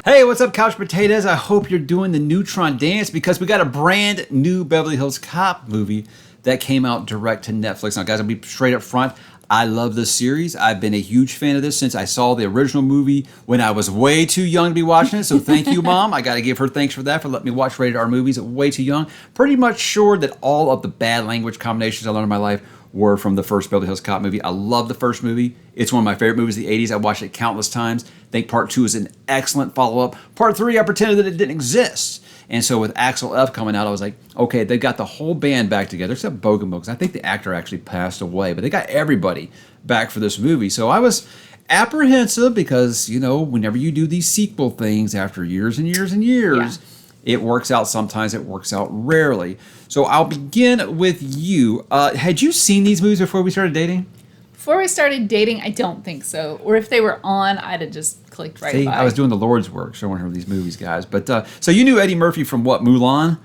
Hey, what's up, Couch Potatoes? I hope you're doing the Neutron Dance because we got a brand new Beverly Hills Cop movie that came out direct to Netflix. Now, guys, I'll be straight up front. I love this series. I've been a huge fan of this since I saw the original movie when I was way too young to be watching it. So thank you, Mom. I got to give her thanks for that, for letting me watch rated R movies at way too young. Pretty much sure that all of the bad language combinations I learned in my life were from the first Beverly Hills Cop movie. I love the first movie. It's one of my favorite movies of the 80s. I watched it countless times. I think part 2 is an excellent follow-up. Part 3, I pretended that it didn't exist. And so with Axel F coming out, I was like, okay, they got the whole band back together, except Bogan because I think the actor actually passed away. But they got everybody back for this movie. So I was apprehensive because, you know, whenever you do these sequel things after years and years and years, it works out sometimes, it works out rarely. So I'll begin with you. Had you seen these movies before we started dating? Before we started dating, I don't think so. Or if they were on, I'd have just clicked right by. I was doing the Lord's work showing her these movies, guys. But so you knew Eddie Murphy from what, Mulan?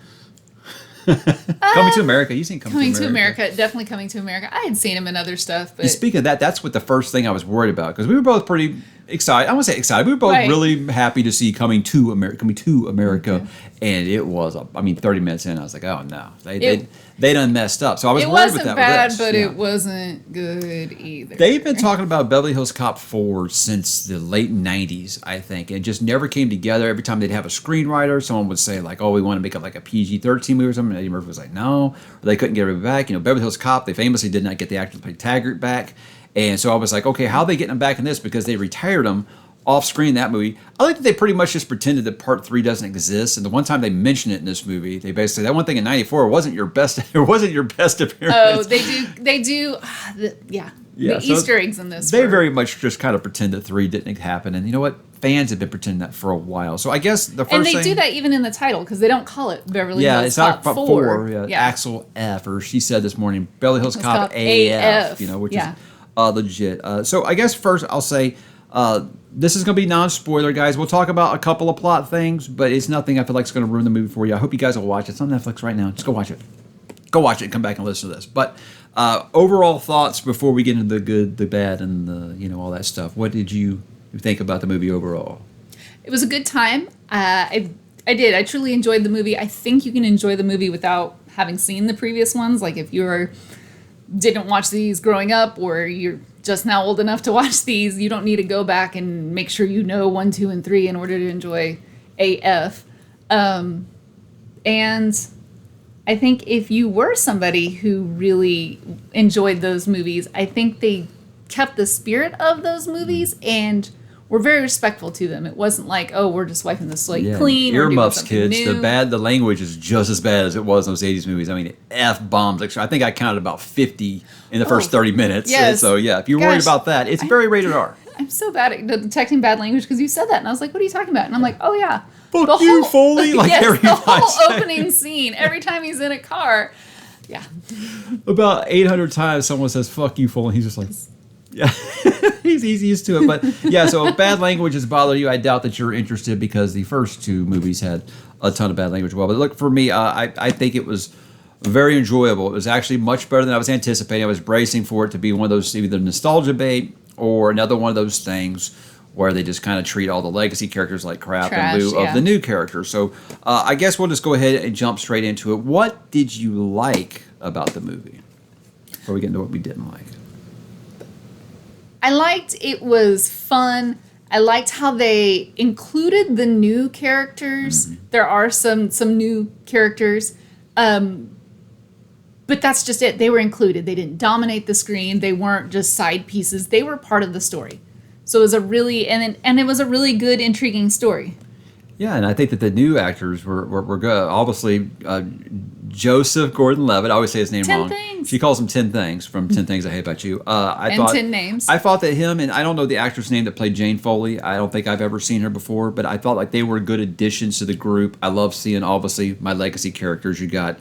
Coming to America. You've seen Coming to America. Definitely Coming to America. I had seen him in other stuff. But speaking of that, that's what the first thing I was worried about because we were both pretty excited. I won't say excited. We were both really happy to see Coming to America. Okay. And it was, 30 minutes in, I was like, oh no, they done messed up. So I was worried with that. It wasn't bad, but it wasn't good either. They've been talking about Beverly Hills Cop 4 since the late 90s, I think. It just never came together. Every time they'd have a screenwriter, someone would say like, oh, we want to make it like a PG-13 movie or something. And Eddie Murphy was like, no. Or they couldn't get everybody back. You know, Beverly Hills Cop, they famously did not get the actor to play Taggart back. And so I was like, okay, how are they getting him back in this? Because they retired him off screen, that movie. I like that they pretty much just pretended that part 3 doesn't exist. And the one time they mention it in this movie, they basically, that one thing in 94 wasn't your best, it wasn't your best appearance. Oh, they do, the Easter eggs in this. They very much just kind of pretend that 3 didn't happen. And you know what? Fans have been pretending that for a while. So I guess the first thing... And they do that even in the title, because they don't call it Beverly Hills Cop 4. It's not 4. Yeah. Axel F, or she said this morning, Beverly Hills Cop AF, you know, which is legit. So I guess first I'll say... this is going to be non-spoiler, guys. We'll talk about a couple of plot things, but it's nothing I feel like is going to ruin the movie for you. I hope you guys will watch it. It's on Netflix right now. Just go watch it. Go watch it and come back and listen to this. But overall thoughts before we get into the good, the bad, and the all that stuff. What did you think about the movie overall? It was a good time. I did. I truly enjoyed the movie. I think you can enjoy the movie without having seen the previous ones. Like if you didn't watch these growing up, or you're just now old enough to watch these, you don't need to go back and make sure you know 1, 2, and 3 in order to enjoy AF. And I think if you were somebody who really enjoyed those movies, I think they kept the spirit of those movies and were very respectful to them. It wasn't like, oh, we're just wiping the slate clean. Earmuffs, kids. New. The language is just as bad as it was in those 80s movies. I mean, F-bombs. I think I counted about 50 in the first 30 minutes. Yes. So, yeah, if you're worried about that, it's very rated R. I'm so bad at detecting bad language because you said that. And I was like, what are you talking about? And I'm like, oh, yeah. Fuck you, Foley. Like the whole opening scene, every time he's in a car. Yeah. About 800 times someone says, fuck you, Foley. He's just like... Yeah, he's used to it. But yeah, so if bad language has bothered you, I doubt that you're interested because the first 2 movies had a ton of bad language as well. But look, for me, I think it was very enjoyable. It was actually much better than I was anticipating. I was bracing for it to be one of those either nostalgia bait or another one of those things where they just kind of treat all the legacy characters like crap in lieu of the new characters. So I guess we'll just go ahead and jump straight into it. What did you like about the movie before we get into what we didn't like? I liked it was fun. I liked how they included the new characters. Mm-hmm. There are some new characters. But that's just it. They were included. They didn't dominate the screen. They weren't just side pieces. They were part of the story. So it was a really it was a really good, intriguing story. Yeah, and I think that the new actors were good. Obviously, Joseph Gordon-Levitt. I always say his name 10 wrong. Things. She calls him 10 Things from 10 Things I Hate About You. 10 Names. I thought that him, and I don't know the actress name that played Jane Foley. I don't think I've ever seen her before, but I thought like they were good additions to the group. I love seeing, obviously, my legacy characters. You got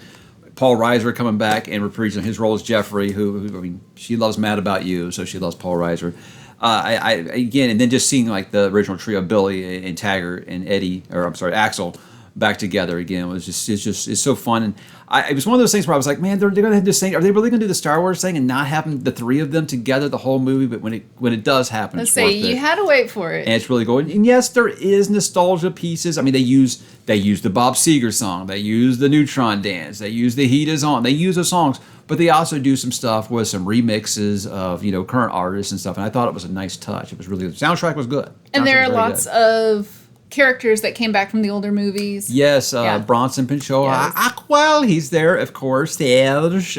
Paul Reiser coming back and reprising his role as Jeffrey, who I mean, she loves Mad About You, so she loves Paul Reiser. Again, and then just seeing like the original trio, Billy and Taggart and Axel, back together again. It's so fun. And it was one of those things where I was like, man, they're going to have this thing. Are they really going to do the Star Wars thing and not having the three of them together the whole movie? But when it does happen, Let's it's say worth you it. had to wait for it. And it's really good. And yes, there is nostalgia pieces. I mean, they use the Bob Seger song. They use the Neutron Dance. They use the Heat Is On. They use those songs, but they also do some stuff with some remixes of current artists and stuff. And I thought it was a nice touch. It was really good. The soundtrack was good. And there are lots of characters that came back from the older movies. Yes, Bronson Pinchot, Yes. Aquel, he's there, of course. Serge,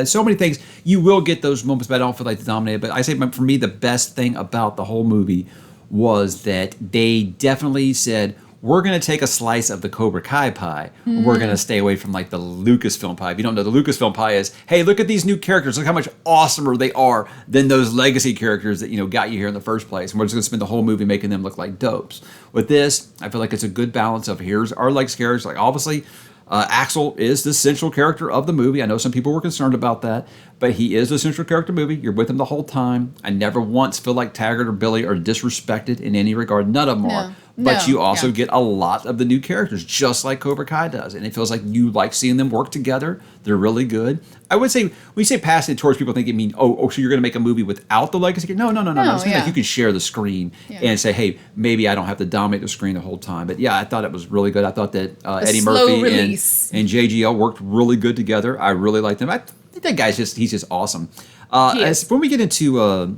so many things. You will get those moments, but I don't feel like they dominate. But I say, for me, the best thing about the whole movie was that they definitely said, we're going to take a slice of the Cobra Kai pie. We're going to stay away from like the Lucasfilm pie. If you don't know, the Lucasfilm pie is, hey, look at these new characters. Look how much awesomer they are than those legacy characters that got you here in the first place. And we're just going to spend the whole movie making them look like dopes. With this, I feel like it's a good balance of here's our legacy characters. Like obviously, Axel is the central character of the movie. I know some people were concerned about that, but he is the central character of the movie. You're with him the whole time. I never once feel like Taggart or Billy are disrespected in any regard. None of them are. But you also get a lot of the new characters, just like Cobra Kai does. And it feels like you like seeing them work together. They're really good. I would say, when you say passing it towards people think it mean, so you're going to make a movie without the legacy? No. It's like you can share the screen and say, hey, maybe I don't have to dominate the screen the whole time. But yeah, I thought it was really good. I thought that Eddie Murphy and JGL worked really good together. I really liked them. I think that guy's he's just awesome. When we get into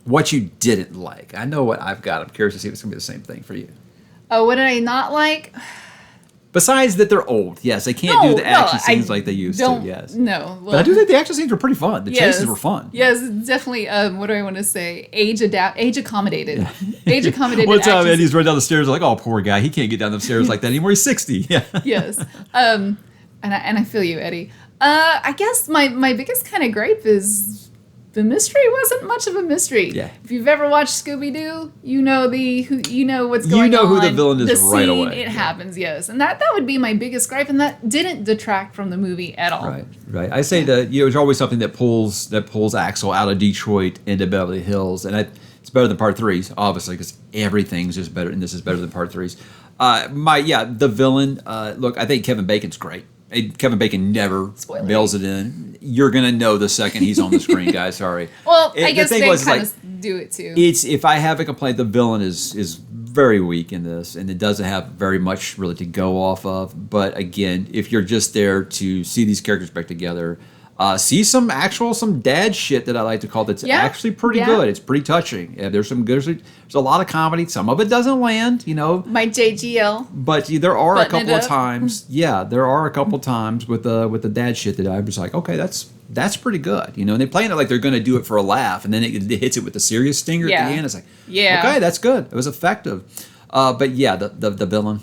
what you didn't like, I know what I've got. I'm curious to see if it's going to be the same thing for you. Oh, what did I not like? Besides that they're old. Yes, they can't do the action scenes like they used to. Yes. No. Well, but I do think the action scenes were pretty fun. The chases were fun. Yes, definitely. What do I want to say? Age accommodated. Yeah. Age accommodated. One time Eddie's running down the stairs like, oh, poor guy. He can't get down the stairs like that anymore. He's 60. Yeah. Yes. And I feel you, Eddie. I guess my biggest kind of gripe is the mystery wasn't much of a mystery. Yeah. If you've ever watched Scooby-Doo, you know what's going on. You know who the villain is right away. It happens, yes. And that would be my biggest gripe, and that didn't detract from the movie at all. Right. I say that there's always something that pulls Axel out of Detroit into Beverly Hills, and it's better than Part 3s, obviously, because everything's just better, and this is better than Part 3s. The villain. Look, I think Kevin Bacon's great. Kevin Bacon never bails it in. You're gonna know the second he's on the screen, guys. Sorry. Well, I guess they kind of do it too. If I have a complaint, the villain is very weak in this, and it doesn't have very much really to go off of. But again, if you're just there to see these characters back together, see some dad shit that I like to call that's actually pretty good. It's pretty touching. Yeah, there's a lot of comedy. Some of it doesn't land, My JGL. But there are a couple of times. Yeah, there are a couple times with the dad shit that I'm just like, okay, that's pretty good. And they're playing it like they're going to do it for a laugh, and then it hits it with the serious stinger at the end. It's like, okay, that's good. It was effective. But yeah, the villain.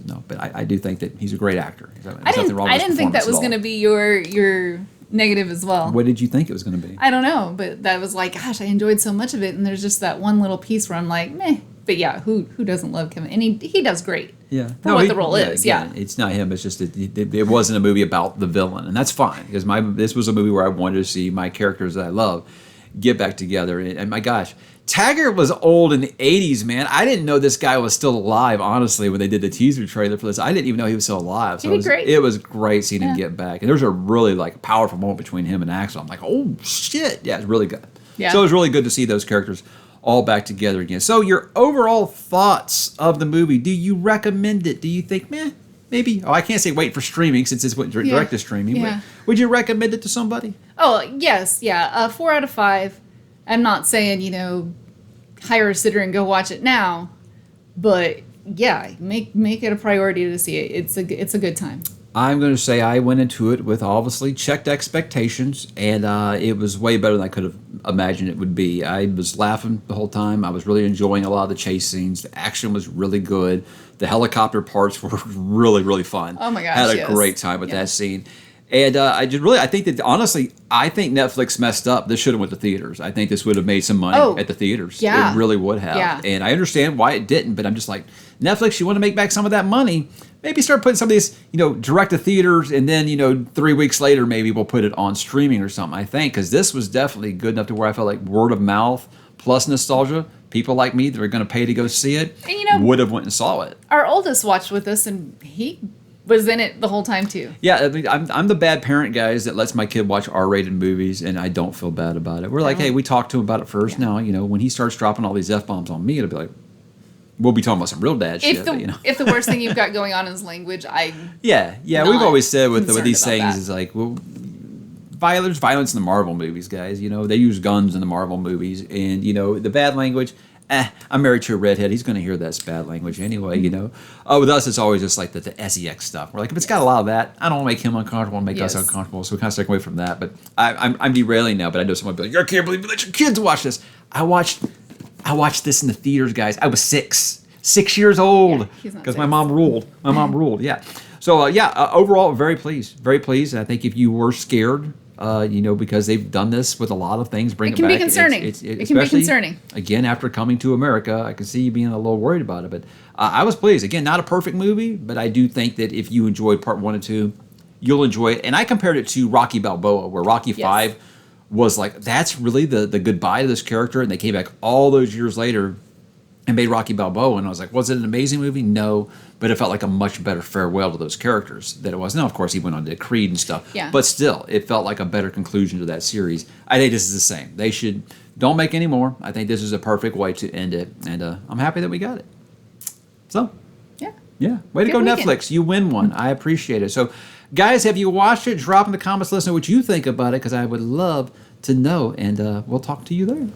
No, but I do think that he's a great actor. I didn't think that was going to be your negative as well. What did you think it was going to be? I don't know, but that was like, gosh, I enjoyed so much of it, and there's just that one little piece where I'm like, meh. But yeah, who doesn't love Kevin? And he does great. Yeah, for what the role is. Again, it's not him. It's just that it wasn't a movie about the villain, and that's fine because this was a movie where I wanted to see my characters that I love get back together. And my gosh, Taggart was old in the 80s, man. I didn't know this guy was still alive, honestly, when they did the teaser trailer for this. I didn't even know he was still alive. So it was great seeing him get back. And there's a really powerful moment between him and Axel. I'm like, oh, shit. Yeah, it's really good. Yeah. So it was really good to see those characters all back together again. So your overall thoughts of the movie, do you recommend it? Do you think, maybe? Oh, I can't say wait for streaming since it's direct to streaming. Yeah. Would you recommend it to somebody? Oh, yes. Yeah. 4 out of 5. I'm not saying, hire a sitter and go watch it now, but yeah, make it a priority to see it. It's a good time. I'm going to say I went into it with obviously checked expectations, and it was way better than I could have imagined it would be. I was laughing the whole time. I was really enjoying a lot of the chase scenes. The action was really good. The helicopter parts were really, really fun. Oh my gosh, I had a great time with that scene. And I think that honestly, I think Netflix messed up. This should have went to theaters. I think this would have made some money at the theaters. Yeah. It really would have. Yeah. And I understand why it didn't, but I'm just like, Netflix, you want to make back some of that money? Maybe start putting some of these, direct to theaters, and then, 3 weeks later, maybe we'll put it on streaming or something, I think, because this was definitely good enough to where I felt like word of mouth plus nostalgia, people like me that are going to pay to go see it, And, would have went and saw it. Our oldest watched with us, and he was in it the whole time too. Yeah, I mean, I'm the bad parent, guys, that lets my kid watch R-rated movies, and I don't feel bad about it. We're like, hey, we talked to him about it first. Now, when he starts dropping all these F-bombs on me, it'll be like, we'll be talking about some real dad shit. If the worst thing you've got going on is language, yeah, we've always said with these concerned things about is like, well, there's violence in the Marvel movies, guys. They use guns in the Marvel movies, and the bad language. I'm married to a redhead. He's going to hear that's bad language anyway, with us, it's always just like the sex stuff. We're like, if it's got a lot of that, I don't want to make him uncomfortable and make us uncomfortable, so we kind of stick away from that. But I'm derailing now, but I know someone will be like, I can't believe you let your kids watch this. I watched this in the theaters, guys. I was 6 years old because my mom ruled. My mom ruled, yeah. So, overall, very pleased. Very pleased. And I think if you were scared, because they've done this with a lot of things, bring it back. It can be concerning. It can be concerning. Again, after coming to America, I can see you being a little worried about it. But I was pleased. Again, not a perfect movie, but I do think that if you enjoyed part 1 and 2, you'll enjoy it. And I compared it to Rocky Balboa, where Rocky 5 was like, that's really the goodbye to this character. And they came back all those years later and made Rocky Balboa, and I was like, was it an amazing movie? No, but it felt like a much better farewell to those characters than it was. Now, of course, he went on to Creed and stuff, but still, it felt like a better conclusion to that series. I think this is the same. They don't make any more. I think this is a perfect way to end it, and I'm happy that we got it. So, yeah, way to go, weekend. Netflix. You win one. I appreciate it. So, guys, have you watched it? Drop in the comments. Let us know what you think about it, because I would love to know, and we'll talk to you there.